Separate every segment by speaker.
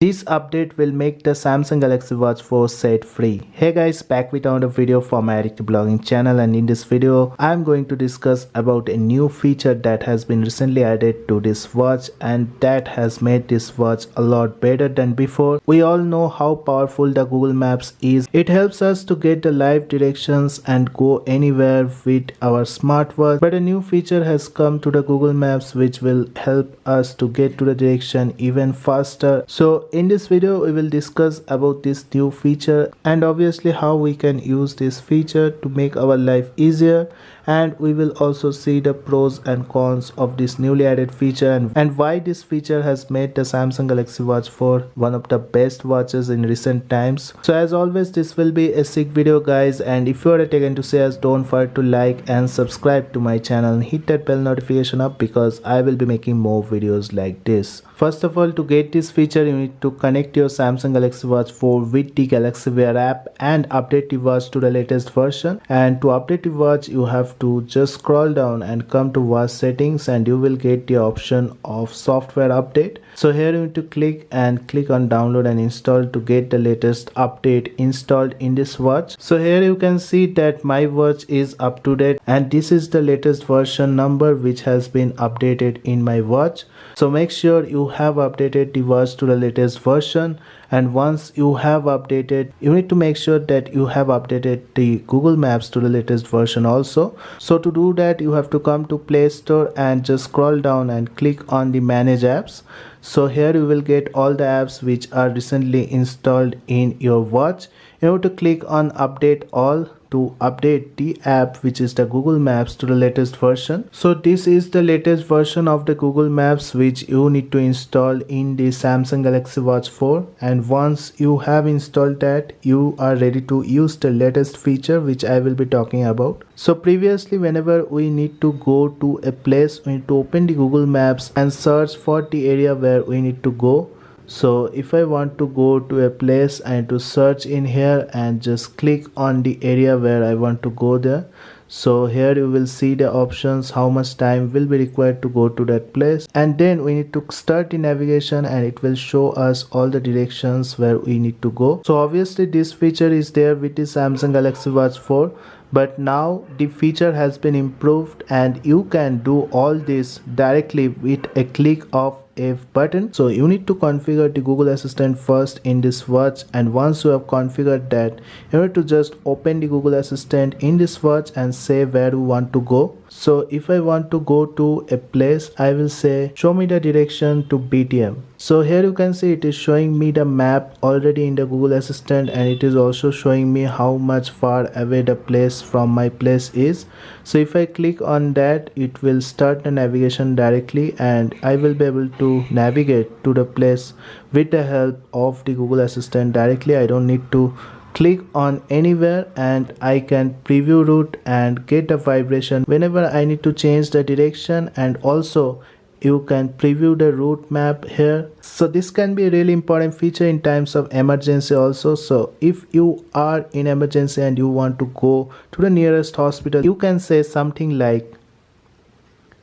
Speaker 1: This update will make the Samsung Galaxy Watch 4 set free. Hey guys, back with another video for my Addictive Blogging channel, and in this video I am going to discuss about a new feature that has been recently added to this watch and that has made this watch a lot better than before. We all know how powerful the Google Maps is. It helps us to get the live directions and go anywhere with our smartwatch, but a new feature has come to the Google Maps which will help us to get to the direction even faster. So in this video we will discuss about this new feature and obviously how we can use this feature to make our life easier, and we will also see the pros and cons of this newly added feature and why this feature has made the Samsung Galaxy Watch 4 one of the best watches in recent times. So as always, this will be a sick video guys, and if you are a tech enthusiast, don't forget to like and subscribe to my channel and hit that bell notification up because I will be making more videos like this. First of all, to get this feature you need to connect your Samsung Galaxy Watch 4 with the Galaxy Wear app and update the watch to the latest version. And to update the watch you have to just scroll down and come to watch settings and you will get the option of software update. So here you need to click on download and install to get the latest update installed in this watch. So here you can see that my watch is up to date and this is the latest version number which has been updated in my watch. So make sure you have updated the watch to the latest version, and once you have updated, you need to make sure that you have updated the Google Maps to the latest version also. So to do that you have to come to Play Store and just scroll down and click on the manage apps. So here you will get all the apps which are recently installed in your watch. You have to click on update all to update the app which is the Google Maps to the latest version. So this is the latest version of the Google Maps which you need to install in the Samsung Galaxy Watch 4, and once you have installed that you are ready to use the latest feature which I will be talking about. So previously whenever we need to go to a place, we need to open the Google Maps and search for the area where we need to go. So if I want to go to a place, I need to search in here and just click on the area where I want to go there. So here you will see the options, how much time will be required to go to that place, and then we need to start the navigation and it will show us all the directions where we need to go. So obviously this feature is there with the Samsung Galaxy Watch 4, but now the feature has been improved and you can do all this directly with a click of a button. So you need to configure the Google Assistant first in this watch, and once you have configured that, you need to just open the Google Assistant in this watch and say where you want to go. So if I want to go to a place, I will say show me the direction to BTM. So here you can see it is showing me the map already in the Google Assistant, and it is also showing me how much far away the place from my place is. So if I click on that, it will start the navigation directly and I will be able to navigate to the place with the help of the Google Assistant directly. I don't need to click on anywhere and I can preview route and get a vibration whenever I need to change the direction, and also you can preview the route map here. So this can be a really important feature in times of emergency also. So if you are in emergency and you want to go to the nearest hospital, you can say something like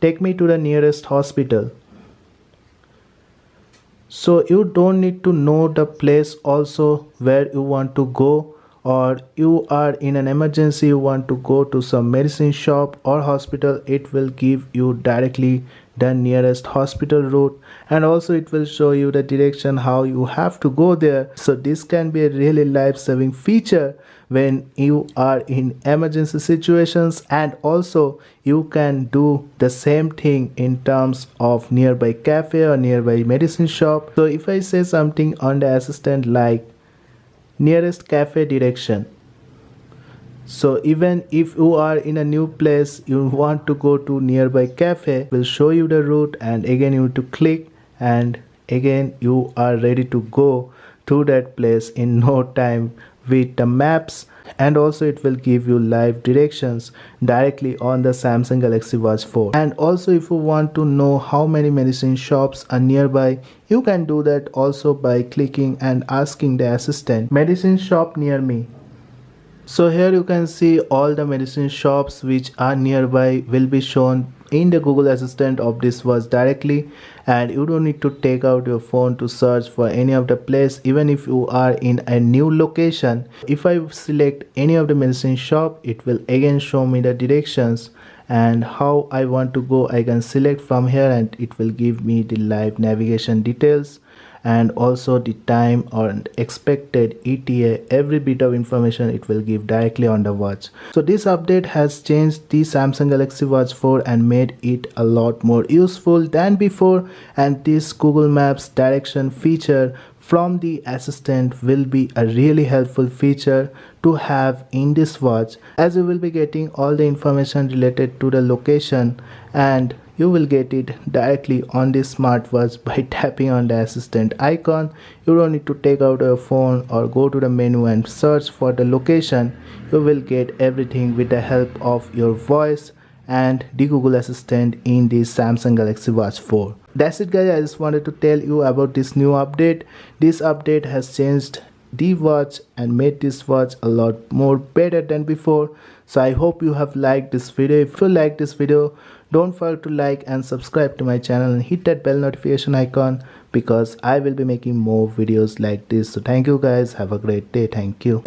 Speaker 1: take me to the nearest hospital. So you don't need to know the place also where you want to go, or you are in an emergency, you want to go to some medicine shop or hospital, it will give you directly the nearest hospital route, and also it will show you the direction how you have to go there. So this can be a really life-saving feature when you are in emergency situations, and also you can do the same thing in terms of nearby cafe or nearby medicine shop. So if I say something on the assistant like nearest cafe direction, so even if you are in a new place, you want to go to nearby cafe, will show you the route, and again you need to click and again you are ready to go to that place in no time with the maps, and also it will give you live directions directly on the Samsung Galaxy Watch 4. And also if you want to know how many medicine shops are nearby, you can do that also by clicking and asking the assistant medicine shop near me. So here you can see all the medicine shops which are nearby will be shown in the Google Assistant of this watch directly, and you don't need to take out your phone to search for any of the place. Even if you are in a new location, if I select any of the medicine shop, it will again show me the directions, and how I want to go I can select from here, and it will give me the live navigation details and also the time or expected ETA. Every bit of information it will give directly on the watch. So this update has changed the Samsung Galaxy Watch 4 and made it a lot more useful than before, and this Google Maps direction feature from the assistant will be a really helpful feature to have in this watch, as you will be getting all the information related to the location, and you will get it directly on this smartwatch by tapping on the assistant icon. You don't need to take out your phone or go to the menu and search for the location. You will get everything with the help of your voice and the Google Assistant in the Samsung Galaxy Watch 4. That's it guys, I just wanted to tell you about this new update. This update has changed the watch and made this watch a lot more better than before. So I hope you have liked this video. If you like this video, don't forget to like and subscribe to my channel and hit that bell notification icon, because I will be making more videos like this. So thank you guys, have a great day. Thank you.